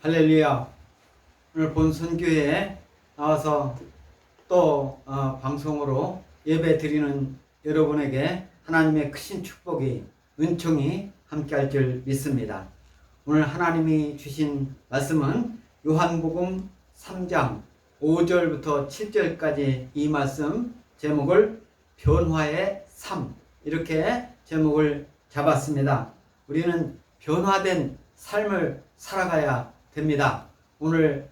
할렐루야. 오늘 본 선교회에 나와서 또 방송으로 예배 드리는 여러분에게 하나님의 크신 축복이, 은총이 함께할 줄 믿습니다. 오늘 하나님이 주신 말씀은 요한복음 3장 5절부터 7절까지 이 말씀 제목을 변화의 삶, 이렇게 제목을 잡았습니다. 우리는 변화된 삶을 살아가야 됩니다. 오늘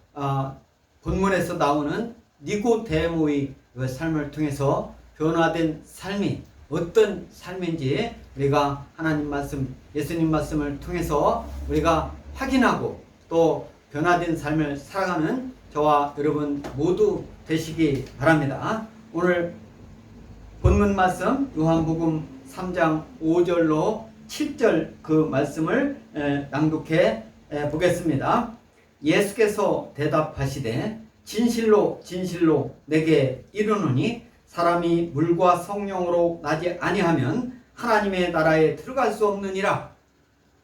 본문에서 나오는 니고데모의 삶을 통해서 변화된 삶이 어떤 삶인지 우리가 하나님 말씀, 예수님 말씀을 통해서 우리가 확인하고 또 변화된 삶을 살아가는 저와 여러분 모두 되시기 바랍니다. 오늘 본문 말씀 요한복음 3장 5절로 7절 그 말씀을 낭독해 보겠습니다. 예수께서 대답하시되 진실로 진실로 내게 이르노니 사람이 물과 성령으로 나지 아니하면 하나님의 나라에 들어갈 수 없느니라.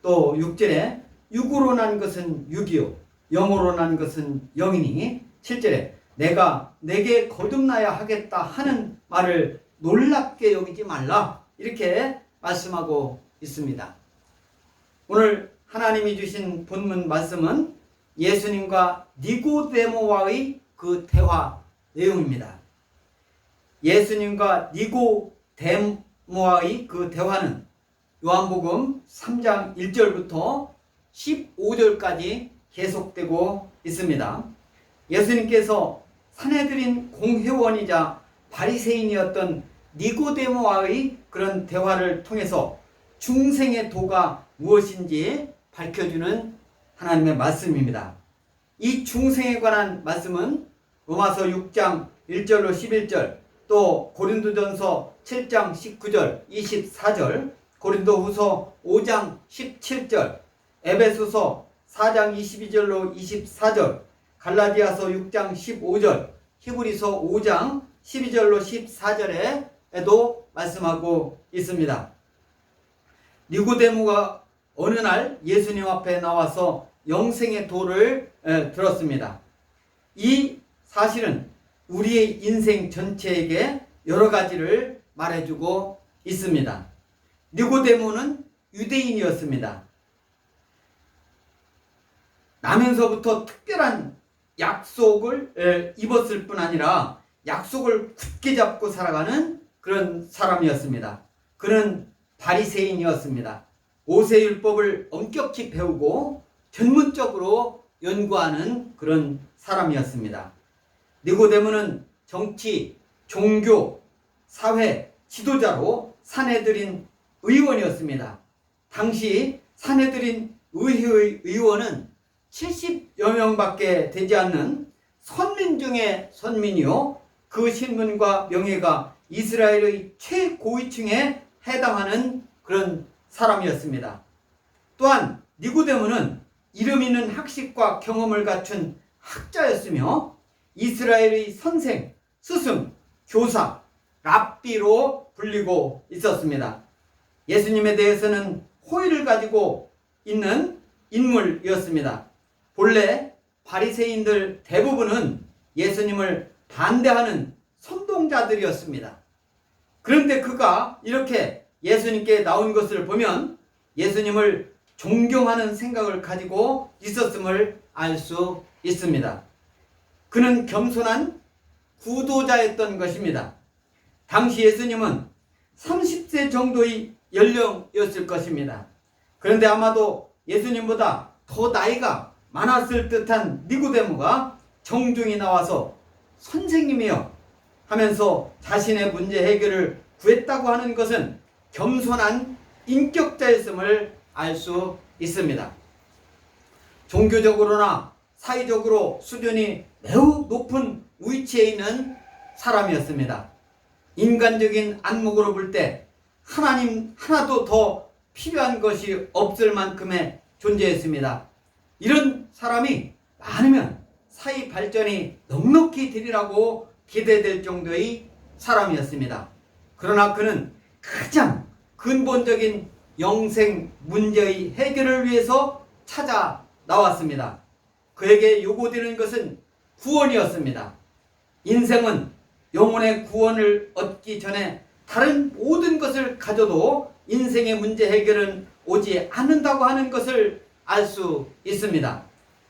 또 6절에 육으로 난 것은 육이요 영으로 난 것은 영이니 7절에 내가 내게 거듭나야 하겠다 하는 말을 놀랍게 여기지 말라, 이렇게 말씀하고 있습니다. 오늘 하나님이 주신 본문 말씀은 예수님과 니고데모와의 그 대화 내용입니다. 예수님과 니고데모와의 그 대화는 요한복음 3장 1절부터 15절까지 계속되고 있습니다. 예수님께서 산헤드린 공회원이자 바리새인이었던 니고데모와의 그런 대화를 통해서 중생의 도가 무엇인지 밝혀주는 하나님의 말씀입니다. 이 중생에 관한 말씀은 로마서 6장 1절로 11절, 또 고린도전서 7장 19절, 24절, 고린도후서 5장 17절, 에베소서 4장 22절로 24절, 갈라디아서 6장 15절, 히브리서 5장 12절로 14절에도 말씀하고 있습니다. 니고데모가 어느 날 예수님 앞에 나와서 영생의 도를 들었습니다. 이 사실은 우리의 인생 전체에게 여러 가지를 말해주고 있습니다. 니고데모는 유대인이었습니다. 나면서부터 특별한 약속을 입었을 뿐 아니라 약속을 굳게 잡고 살아가는 그런 사람이었습니다. 그는 바리새인이었습니다. 모세율법을 엄격히 배우고 전문적으로 연구하는 그런 사람이었습니다. 니고데모는 정치, 종교, 사회 지도자로 산헤드린 의원이었습니다. 당시 산헤드린 의원은 70여 명밖에 되지 않는 선민 중에 선민이요, 그 신분과 명예가 이스라엘의 최고위층에 해당하는 그런 사람이었습니다. 또한 니고데모는 이름 있는 학식과 경험을 갖춘 학자였으며 이스라엘의 선생, 스승, 교사, 랍비로 불리고 있었습니다. 예수님에 대해서는 호의를 가지고 있는 인물이었습니다. 본래 바리새인들 대부분은 예수님을 반대하는 선동자들이었습니다. 그런데 그가 이렇게 예수님께 나온 것을 보면 예수님을 존경하는 생각을 가지고 있었음을 알 수 있습니다. 그는 겸손한 구도자였던 것입니다. 당시 예수님은 30세 정도의 연령이었을 것입니다. 그런데 아마도 예수님보다 더 나이가 많았을 듯한 니고데모가 정중히 나와서 선생님이여 하면서 자신의 문제 해결을 구했다고 하는 것은 겸손한 인격자였음을 알 수 있습니다. 종교적으로나 사회적으로 수준이 매우 높은 위치에 있는 사람이었습니다. 인간적인 안목으로 볼 때 하나님 하나도 더 필요한 것이 없을 만큼의 존재였습니다. 이런 사람이 많으면 사회 발전이 넉넉히 되리라고 기대될 정도의 사람이었습니다. 그러나 그는 가장 근본적인 영생 문제의 해결을 위해서 찾아 나왔습니다. 그에게 요구되는 것은 구원이었습니다. 인생은 영혼의 구원을 얻기 전에 다른 모든 것을 가져도 인생의 문제 해결은 오지 않는다고 하는 것을 알 수 있습니다.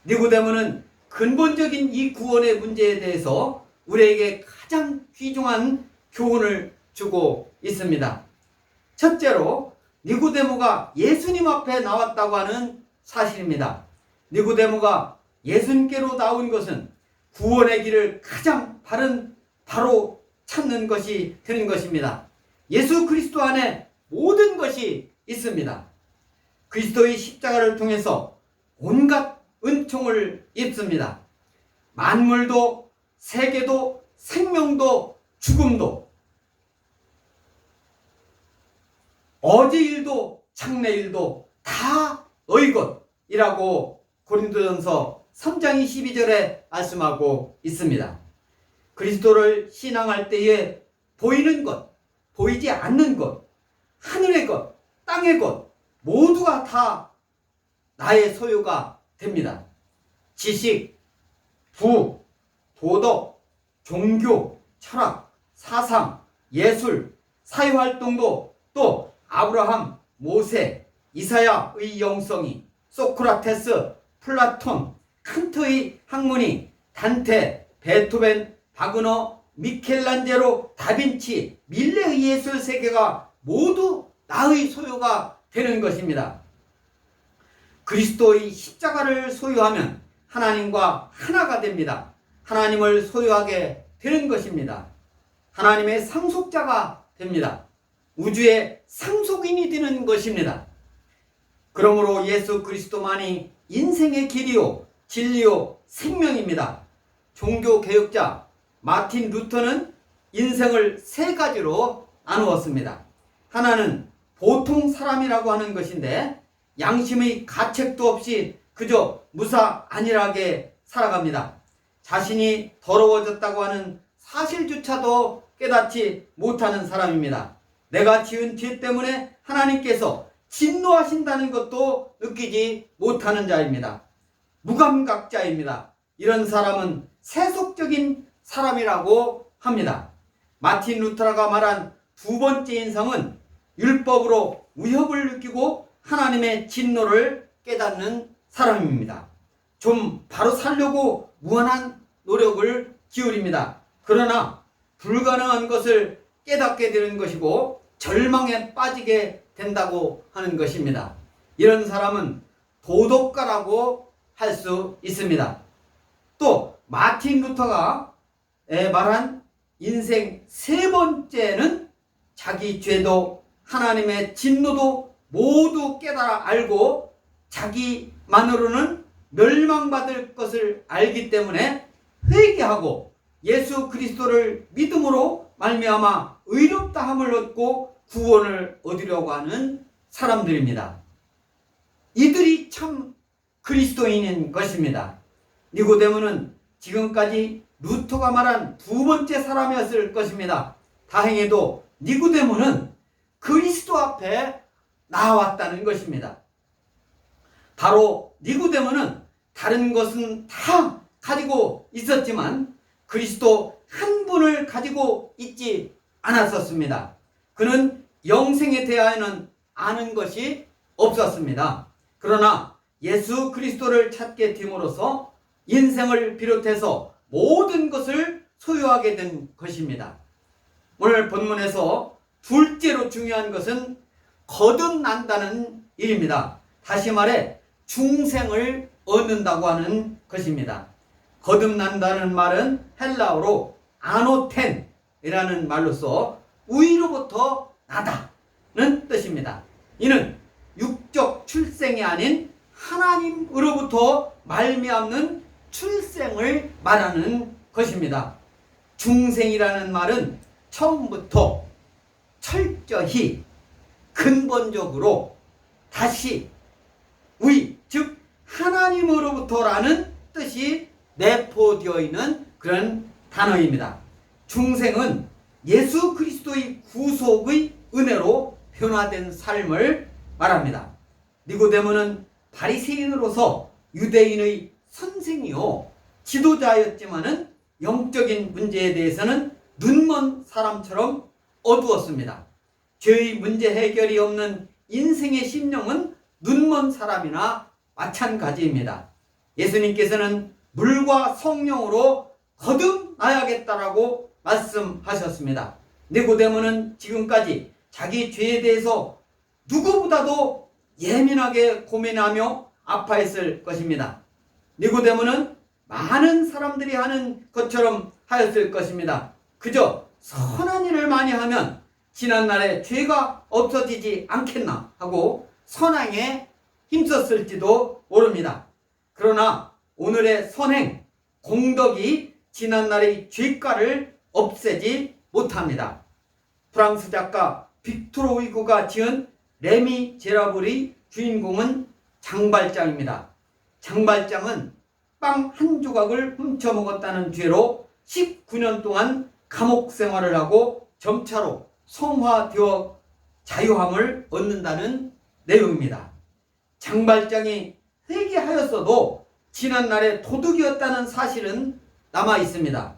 니고데모는 근본적인 이 구원의 문제에 대해서 우리에게 가장 귀중한 교훈을 주고 있습니다. 첫째로 니고데모가 예수님 앞에 나왔다고 하는 사실입니다. 니고데모가 예수님께로 나온 것은 구원의 길을 가장 바로 찾는 것이 되는 것입니다. 예수 그리스도 안에 모든 것이 있습니다. 그리스도의 십자가를 통해서 온갖 은총을 입습니다. 만물도, 세계도, 생명도, 죽음도, 어제 일도 장래 일도 다 너희 것이라고 고린도전서 3장 22절에 말씀하고 있습니다. 그리스도를 신앙할 때에 보이는 것, 보이지 않는 것, 하늘의 것, 땅의 것 모두가 다 나의 소유가 됩니다. 지식, 부, 도덕, 종교, 철학, 사상, 예술, 사회활동도 또 아브라함, 모세, 이사야의 영성이, 소크라테스, 플라톤, 칸트의 학문이, 단테, 베토벤, 바그너, 미켈란젤로, 다빈치, 밀레의 예술 세계가 모두 나의 소유가 되는 것입니다. 그리스도의 십자가를 소유하면 하나님과 하나가 됩니다. 하나님을 소유하게 되는 것입니다. 하나님의 상속자가 됩니다. 우주의 상속인이 되는 것입니다. 그러므로 예수 그리스도만이 인생의 길이요, 진리요, 생명입니다. 종교개혁자 마틴 루터는 인생을 세 가지로 나누었습니다. 하나는 보통 사람이라고 하는 것인데 양심의 가책도 없이 그저 무사 안일하게 살아갑니다. 자신이 더러워졌다고 하는 사실조차도 깨닫지 못하는 사람입니다. 내가 지은 죄 때문에 하나님께서 진노하신다는 것도 느끼지 못하는 자입니다. 무감각자입니다. 이런 사람은 세속적인 사람이라고 합니다. 마틴 루터가 말한 두 번째 인상은 율법으로 위협을 느끼고 하나님의 진노를 깨닫는 사람입니다. 좀 바로 살려고 무한한 노력을 기울입니다. 그러나 불가능한 것을 깨닫게 되는 것이고 절망에 빠지게 된다고 하는 것입니다. 이런 사람은 도덕가라고 할 수 있습니다. 또 마틴 루터가 말한 인생 세 번째는 자기 죄도 하나님의 진노도 모두 깨달아 알고 자기만으로는 멸망받을 것을 알기 때문에 회개하고 예수 그리스도를 믿음으로 말미암아 의롭다함을 얻고 구원을 얻으려고 하는 사람들입니다. 이들이 참 그리스도인인 것입니다. 니고데모는 지금까지 루터가 말한 두 번째 사람이었을 것입니다. 다행히도 니고데모는 그리스도 앞에 나왔다는 것입니다. 바로 니고데모는 다른 것은 다 가지고 있었지만 그리스도 한 분을 가지고 있지 않았었습니다. 그는 영생에 대하여는 아는 것이 없었습니다. 그러나 예수 그리스도를 찾게 됨으로써 인생을 비롯해서 모든 것을 소유하게 된 것입니다. 오늘 본문에서 둘째로 중요한 것은 거듭난다는 일입니다. 다시 말해 중생을 얻는다고 하는 것입니다. 거듭난다는 말은 헬라어로 아노텐이라는 말로서 위로부터 나다는 뜻입니다. 이는 육적 출생이 아닌 하나님으로부터 말미암는 출생을 말하는 것입니다. 중생이라는 말은 처음부터 철저히 근본적으로 다시 즉 하나님으로부터라는 뜻이 내포되어 있는 그런 단어입니다. 중생은 예수 그리스도의 구속의 은혜로 변화된 삶을 말합니다. 니고데모는 바리새인으로서 유대인의 선생이요 지도자였지만은 영적인 문제에 대해서는 눈먼 사람처럼 어두웠습니다. 죄의 문제 해결이 없는 인생의 심령은 눈먼 사람이나 마찬가지입니다. 예수님께서는 물과 성령으로 거듭나야겠다라고 말씀하셨습니다. 니고데모는 지금까지 자기 죄에 대해서 누구보다도 예민하게 고민하며 아파했을 것입니다. 니고데모는 많은 사람들이 하는 것처럼 하였을 것입니다. 그저 선한 일을 많이 하면 지난날에 죄가 없어지지 않겠나 하고 선행에 힘썼을지도 모릅니다. 그러나 오늘의 선행, 공덕이 지난날의 죄가를 없애지 못합니다. 프랑스 작가 빅토르 후이고가 지은 레미 제라블의 주인공은 장발장입니다. 장발장은 빵 한 조각을 훔쳐 먹었다는 죄로 19년 동안 감옥 생활을 하고 점차로 성화되어 자유함을 얻는다는 내용입니다. 장발장이 회개하였어도 지난날에 도둑이었다는 사실은 남아 있습니다.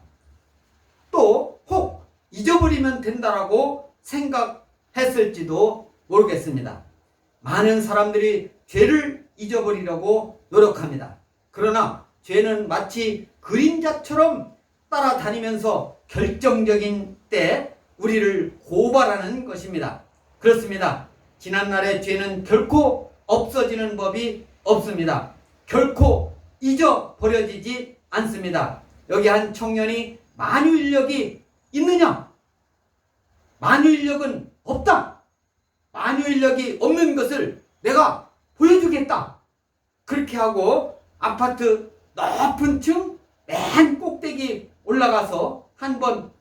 또 혹 잊어버리면 된다라고 생각했을지도 모르겠습니다. 많은 사람들이 죄를 잊어버리려고 노력합니다. 그러나 죄는 마치 그림자처럼 따라다니면서 결정적인 때 우리를 고발하는 것입니다. 그렇습니다. 지난날의 죄는 결코 없어지는 법이 없습니다. 결코 잊어버려지지 않습니다. 여기 한 청년이 만유인력이 있느냐? 만유인력은 없다. 만유인력이 없는 것을 내가 보여주겠다. 그렇게 하고 아파트 높은 층 맨 꼭대기 올라가서 한번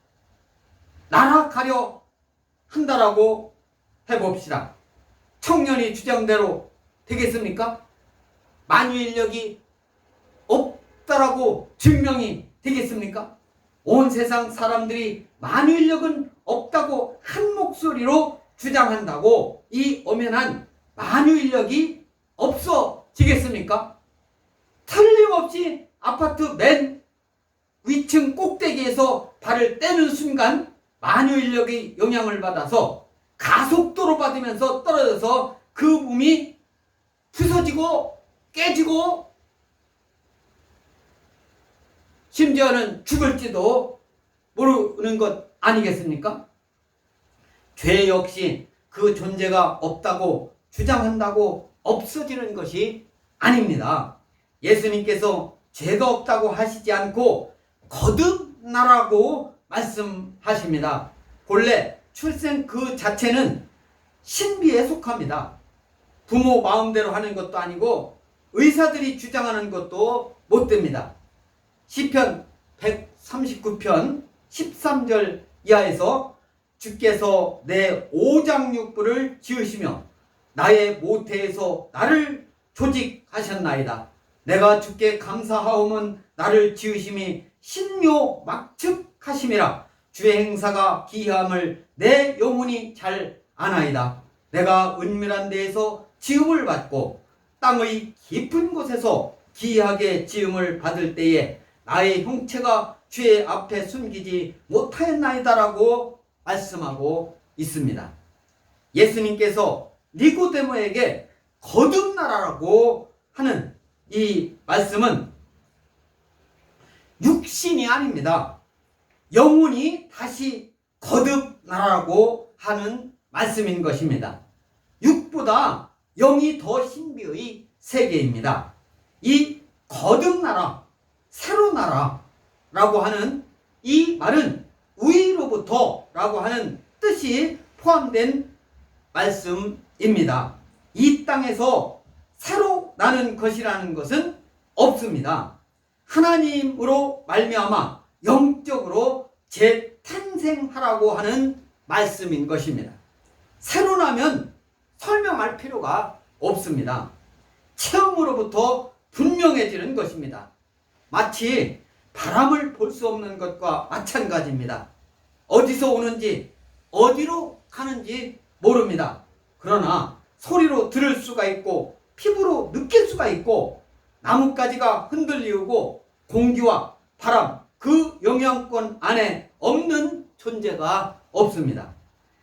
날아가려 한다라고 해봅시다. 청년이 주장대로 되겠습니까? 만유인력이 없다라고 증명이 되겠습니까? 온 세상 사람들이 만유인력은 없다고 한 목소리로 주장한다고 이 엄연한 만유인력이 없어지겠습니까? 틀림없이 아파트 맨 위층 꼭대기에서 발을 떼는 순간 만유인력의 영향을 받아서 가속도로 받으면서 떨어져서 그 몸이 부서지고 깨지고 심지어는 죽을지도 모르는 것 아니겠습니까? 죄 역시 그 존재가 없다고 주장한다고 없어지는 것이 아닙니다. 예수님께서 죄가 없다고 하시지 않고 거듭나라고 말씀하십니다. 본래 출생 그 자체는 신비에 속합니다. 부모 마음대로 하는 것도 아니고 의사들이 주장하는 것도 못 됩니다. 시편 139편 13절 이하에서 주께서 내 오장육부를 지으시며 나의 모태에서 나를 조직하셨나이다. 내가 주께 감사하오면 나를 지으심이 신묘막측하심이라. 주의 행사가 기이함을 내 영혼이 잘 아나이다. 내가 은밀한 데에서 지음을 받고 땅의 깊은 곳에서 기이하게 지음을 받을 때에 나의 형체가 주의 앞에 숨기지 못하였나이다라고 말씀하고 있습니다. 예수님께서 니고데모에게 거듭나라라고 하는 이 말씀은 육신이 아닙니다. 영혼이 다시 거듭나라고 하는 말씀인 것입니다. 육보다 영이 더 신비의 세계입니다. 이 거듭나라, 새로 나라라고 하는 이 말은 위로부터 라고 하는 뜻이 포함된 말씀입니다. 이 땅에서 새로 나는 것이라는 것은 없습니다. 하나님으로 말미암아 영적으로 재탄생하라고 하는 말씀인 것입니다. 새로 나면 설명할 필요가 없습니다. 체험으로부터 분명해지는 것입니다. 마치 바람을 볼 수 없는 것과 마찬가지입니다. 어디서 오는지 어디로 가는지 모릅니다. 그러나 소리로 들을 수가 있고 피부로 느낄 수가 있고 나뭇가지가 흔들리고 공기와 바람, 그 영향권 안에 없는 존재가 없습니다.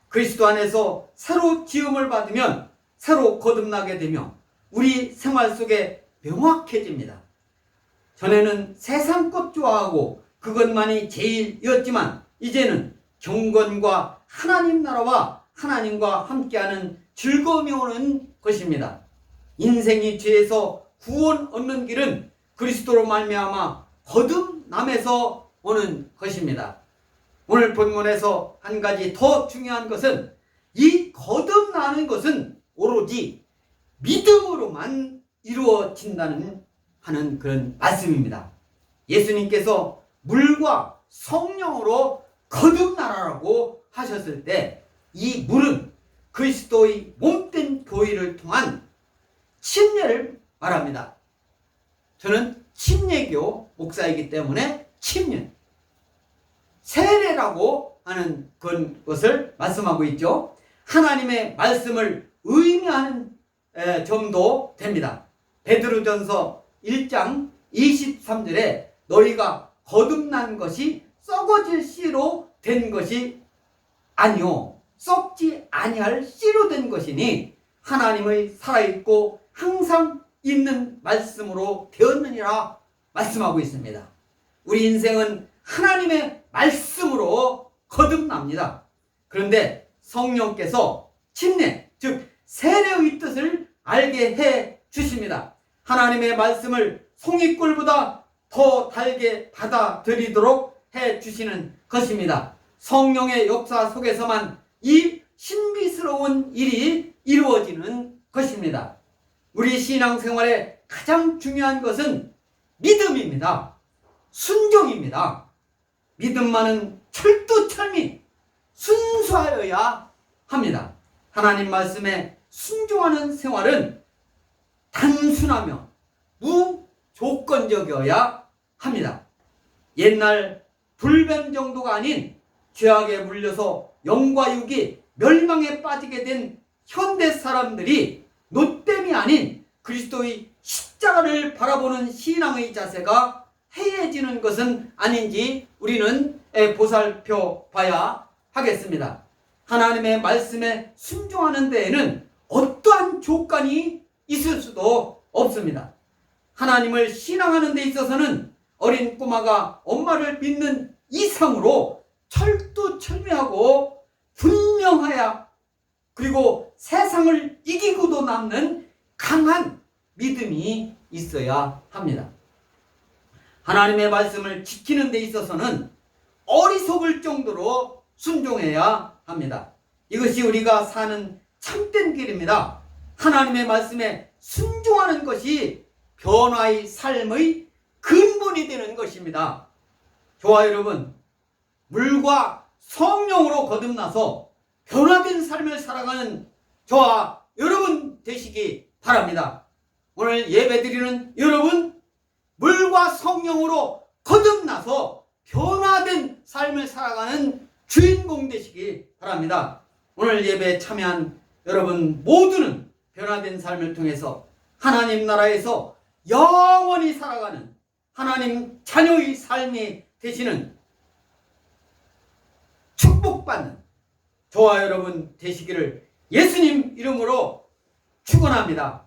그리스도 안에서 새로 지음을 받으면 새로 거듭나게 되며 우리 생활 속에 명확해집니다. 전에는 세상 것 좋아하고 그것만이 제일이었지만 이제는 경건과 하나님 나라와 하나님과 함께하는 즐거움이 오는 것입니다. 인생이 죄에서 구원 얻는 길은 그리스도로 말미암아 거듭남에서 오는 것입니다. 오늘 본문에서 한 가지 더 중요한 것은 이 거듭나는 것은 오로지 믿음으로만 이루어진다는 하는 그런 말씀입니다. 예수님께서 물과 성령으로 거듭나라라고 하셨을 때 이 물은 그리스도의 몸된 교회를 통한 침례를 말합니다. 저는 침례교 목사이기 때문에 침례, 세례라고 하는 것을 말씀하고 있죠. 하나님의 말씀을 의미하는 점도 됩니다. 베드로전서 1장 23절에 너희가 거듭난 것이 썩어질 씨로 된 것이 아니요 썩지 아니할 씨로 된 것이니 하나님의 살아있고 항상 있는 말씀으로 되었느니라 말씀하고 있습니다. 우리 인생은 하나님의 말씀으로 거듭납니다. 그런데 성령께서 침례, 즉 세례의 뜻을 알게 해 주십니다. 하나님의 말씀을 송이꿀보다 더 달게 받아들이도록 해 주시는 것입니다. 성령의 역사 속에서만 이 신비스러운 일이 이루어지는 것입니다. 우리 신앙생활에 가장 중요한 것은 믿음입니다. 순종입니다. 믿음만은 철두철미 순수하여야 합니다. 하나님 말씀에 순종하는 생활은 단순하며 무조건적이어야 합니다. 옛날 불뱀 정도가 아닌 죄악에 물려서 영과 육이 멸망에 빠지게 된 현대 사람들이 노땜이 아닌 그리스도의 십자가를 바라보는 신앙의 자세가 해이해지는 것은 아닌지 우리는 보살펴 봐야 하겠습니다. 하나님의 말씀에 순종하는 데에는 어떠한 조건이 있을 수도 없습니다. 하나님을 신앙하는 데 있어서는 어린 꼬마가 엄마를 믿는 이상으로 철두철미하고 분명하야 그리고 세상을 이기고도 남는 강한 믿음이 있어야 합니다. 하나님의 말씀을 지키는 데 있어서는 어리석을 정도로 순종해야 합니다. 이것이 우리가 사는 참된 길입니다. 하나님의 말씀에 순종하는 것이 변화의 삶의 근본이 되는 것입니다. 저와 여러분, 물과 성령으로 거듭나서 변화된 삶을 살아가는 저와 여러분 되시기 바랍니다. 오늘 예배드리는 여러분, 물과 성령으로 거듭나서 변화된 삶을 살아가는 주인공 되시기 바랍니다. 오늘 예배에 참여한 여러분 모두는 변화된 삶을 통해서 하나님 나라에서 영원히 살아가는 하나님 자녀의 삶이 되시는 축복받는 저와 여러분 되시기를 예수님 이름으로 축원합니다.